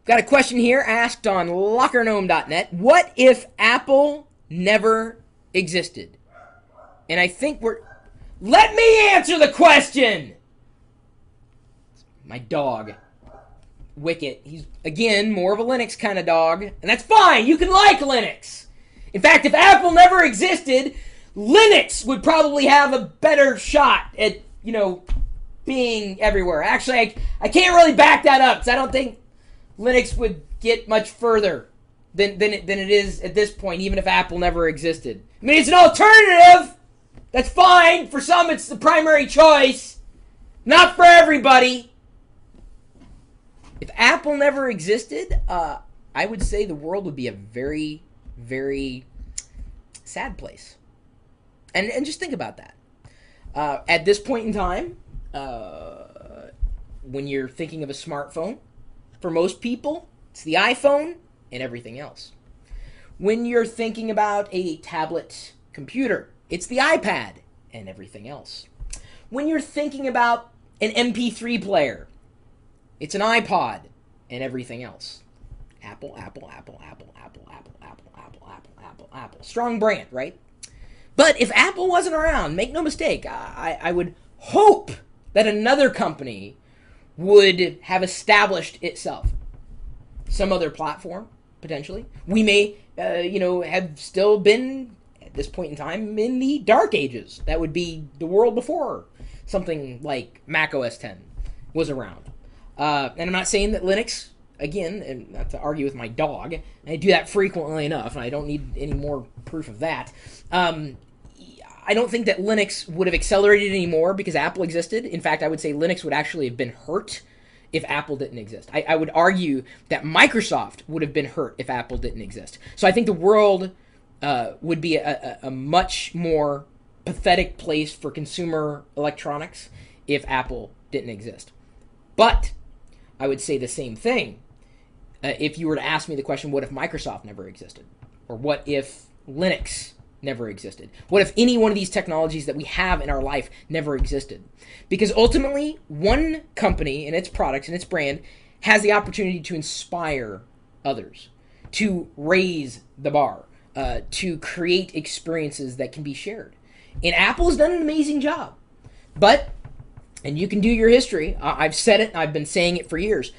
Got a question here asked on lockergnome.net. What if Apple never existed? And I think we're... Let me answer the question! My dog, Wicket, he's, again, more of a Linux kind of dog. And that's fine. You can like Linux. In fact, if Apple never existed, Linux would probably have a better shot at, being everywhere. Actually, I can't really back that up because I don't think Linux would get much further than it is at this point, even if Apple never existed. I mean, it's an alternative. That's fine. For some, it's the primary choice. Not for everybody. If Apple never existed, I would say the world would be a very, very sad place. And just think about that. At this point in time, when you're thinking of a smartphone, for most people, it's the iPhone and everything else. When you're thinking about a tablet computer, it's the iPad and everything else. When you're thinking about an MP3 player, it's an iPod and everything else. Apple, Apple, Apple, Apple, Apple, Apple, Apple, Apple, Apple, Apple, Apple. Strong brand, right? But if Apple wasn't around, make no mistake, I would hope that another company would have established itself. Some other platform, potentially. We may, have still been, at this point in time, in the dark ages. That would be the world before something like Mac OS X was around. And I'm not saying that Linux, again, and not to argue with my dog, I do that frequently enough, and I don't need any more proof of that. I don't think that Linux would have accelerated anymore because Apple existed. In fact, I would say Linux would actually have been hurt if Apple didn't exist. I would argue that Microsoft would have been hurt if Apple didn't exist. So I think the world would be a much more pathetic place for consumer electronics if Apple didn't exist. But I would say the same thing if you were to ask me the question, what if Microsoft never existed? Or what if Linux never existed? What if any one of these technologies that we have in our life never existed? Because ultimately, one company and its products and its brand has the opportunity to inspire others, to raise the bar, to create experiences that can be shared. And Apple has done an amazing job. But, and you can do your history, I've said it, I've been saying it for years,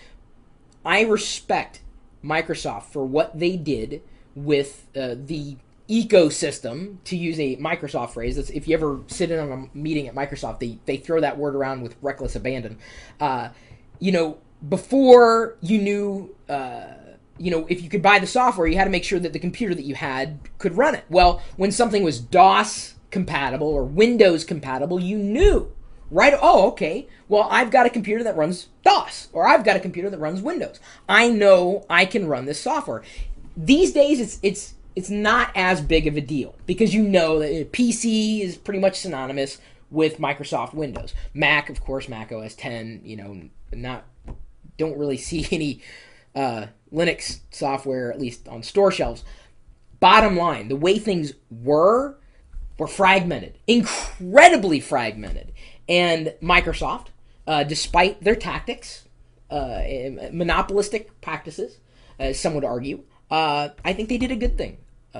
I respect Microsoft for what they did with the ecosystem, to use a Microsoft phrase. That's, if you ever sit in on a meeting at Microsoft, they throw that word around with reckless abandon. Before you knew, if you could buy the software, you had to make sure that the computer that you had could run it. Well, when something was DOS compatible or Windows compatible, you knew, right? Oh, okay. Well, I've got a computer that runs DOS, or I've got a computer that runs Windows. I know I can run this software. These days, it's not as big of a deal because you know that PC is pretty much synonymous with Microsoft Windows. Mac, of course, Mac OS X, don't really see any Linux software, at least on store shelves. Bottom line, the way things were fragmented, incredibly fragmented. And Microsoft, despite their tactics, monopolistic practices, as some would argue, I think they did a good thing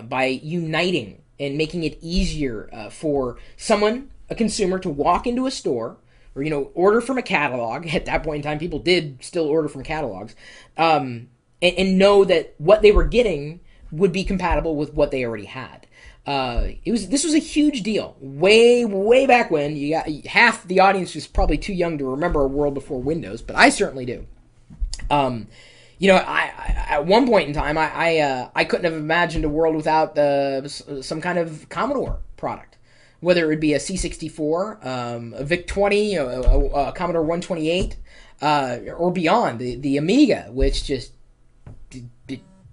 by uniting and making it easier for someone, a consumer, to walk into a store or, order from a catalog. At that point in time, people did still order from catalogs, and know that what they were getting would be compatible with what they already had. This was a huge deal way back when. You got half the audience was probably too young to remember a world before Windows, but I certainly do. I at one point in time, I couldn't have imagined a world without some kind of Commodore product, whether it would be a C64, a VIC-20, a Commodore 128, or beyond, the Amiga, which just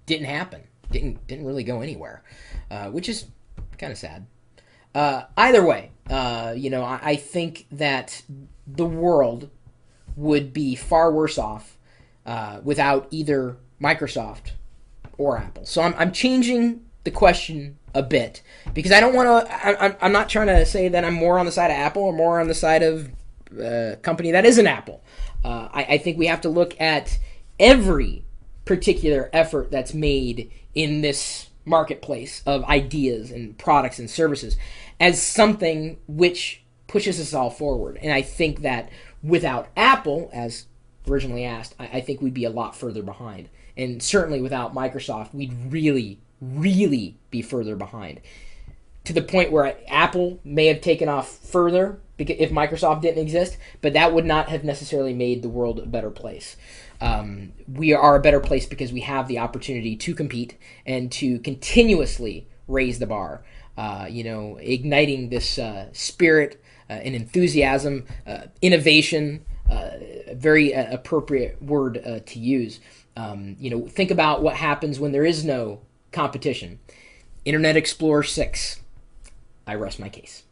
didn't happen, didn't really go anywhere, which is kind of sad. Either way, I think that the world would be far worse off without either Microsoft or Apple. So I'm changing the question a bit because I don't want to. I'm not trying to say that I'm more on the side of Apple or more on the side of a company that isn't Apple. I think we have to look at every particular effort that's made in this marketplace of ideas and products and services as something which pushes us all forward. And I think that without Apple, as originally asked, I think we'd be a lot further behind. And certainly without Microsoft, we'd really, really be further behind. To the point where Apple may have taken off further if Microsoft didn't exist, but that would not have necessarily made the world a better place. We are a better place because we have the opportunity to compete and to continuously raise the bar, igniting this spirit and enthusiasm, innovation, a very appropriate word to use. Think about what happens when there is no competition. Internet Explorer 6. I rest my case.